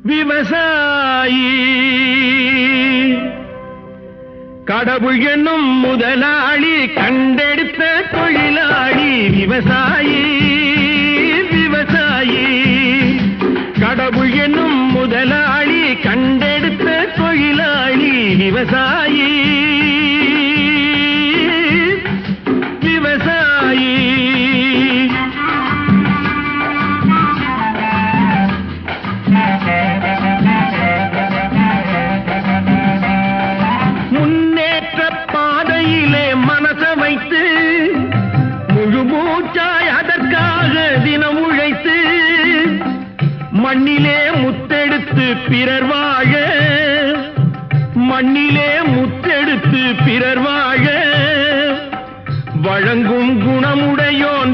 விவசாயி கடவுள் என்னும் முதலாளி கண்டெடுத்த தொழிலாளி விவசாயி விவசாயி கடவுள் என்னும் முதலாளி கண்டெடுத்த தொழிலாளி விவசாயி விவசாயி முன்னேற்ற பாதையிலே மனச வைத்து முழு மூச்சாய் அதற்காக தினம் உழைத்து மண்ணிலே முத்தெடுத்து பிறர் வாழ மண்ணிலே முத்தெடுத்து பிறர் வாழ வழங்கும் குணமுடையோன்